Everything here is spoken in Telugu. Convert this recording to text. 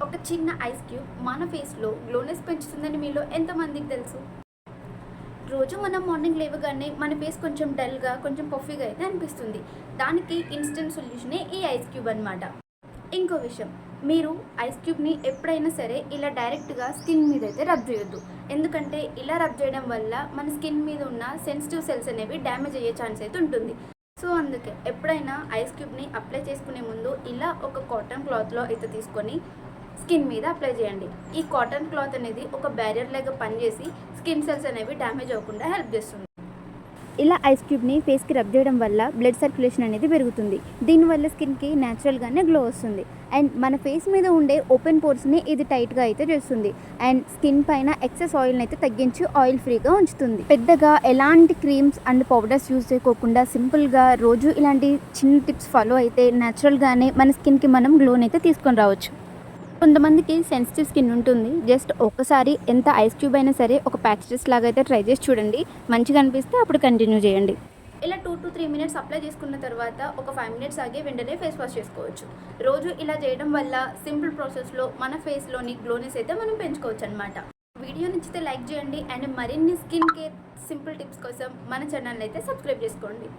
ఒక చిన్న ఐస్ క్యూబ్ మన ఫేస్లో గ్లోనెస్ పెంచుతుందని మీలో ఎంతమందికి తెలుసు? రోజు మనం మార్నింగ్ లేవగానే మన ఫేస్ కొంచెం డల్గా కొంచెం పఫీగా అయితే అనిపిస్తుంది. దానికి ఇన్స్టెంట్ సొల్యూషనే ఈ ఐస్ క్యూబ్ అనమాట. ఇంకో విషయం, మీరు ఐస్ క్యూబ్ని ఎప్పుడైనా సరే ఇలా డైరెక్ట్గా స్కిన్ మీద అయితే రబ్ చేయొద్దు. ఎందుకంటే ఇలా రబ్ చేయడం వల్ల మన స్కిన్ మీద ఉన్న సెన్సిటివ్ సెల్స్ అనేవి డ్యామేజ్ అయ్యే ఛాన్స్ అయితే ఉంటుంది. సో అందుకే ఎప్పుడైనా ఐస్ క్యూబ్ని అప్లై చేసుకునే ముందు ఇలా ఒక కాటన్ క్లాత్లో అయితే తీసుకొని స్కిన్ మీద అప్లై చేయండి. ఈ కాటన్ క్లాత్ అనేది ఒక బ్యారియర్ లాగా పనిచేసి స్కిన్ సెల్స్ అనేవి డ్యామేజ్ అవ్వకుండా హెల్ప్ చేస్తుంది. ఇలా ఐస్ క్యూబ్ని ఫేస్కి రబ్ చేయడం వల్ల బ్లడ్ సర్క్యులేషన్ అనేది పెరుగుతుంది. దీనివల్ల స్కిన్కి న్యాచురల్గానే గ్లో వస్తుంది. అండ్ మన ఫేస్ మీద ఉండే ఓపెన్ పోర్స్ని ఇది టైట్గా అయితే చేస్తుంది. అండ్ స్కిన్ పైన ఎక్సెస్ ఆయిల్ని అయితే తగ్గించి ఆయిల్ ఫ్రీగా ఉంచుతుంది. పెద్దగా ఎలాంటి క్రీమ్స్ అండ్ పౌడర్స్ యూజ్ చేయకోకుండా సింపుల్గా రోజు ఇలాంటి చిన్న టిప్స్ ఫాలో అయితే న్యాచురల్గానే మన స్కిన్కి మనం గ్లోని అయితే తీసుకొని రావచ్చు. కొంతమందికి సెన్సిటివ్ స్కిన్ ఉంటుంది. జస్ట్ ఒక్కసారి ఎంత ఐస్ క్యూబ్ అయినా సరే ఒక ప్యాచ్ టెస్ట్ లాగా అయితే ట్రై చేసి చూడండి. మంచిగా అనిపిస్తే అప్పుడు కంటిన్యూ చేయండి. ఇలా 2 to 3 మినిట్స్ అప్లై చేసుకున్న తర్వాత ఒక 5 మినిట్స్ ఆగి వెంటనే ఫేస్ వాష్ చేసుకోవచ్చు. రోజు ఇలా చేయడం వల్ల సింపుల్ ప్రాసెస్లో మన ఫేస్లోని గ్లోనెస్ అయితే మనం పెంచుకోవచ్చు అనమాట. వీడియో నచ్చితే లైక్ చేయండి అండ్ మరిన్ని స్కిన్ కేర్ సింపుల్ టిప్స్ కోసం మన ఛానల్ అయితే సబ్స్క్రైబ్ చేసుకోండి.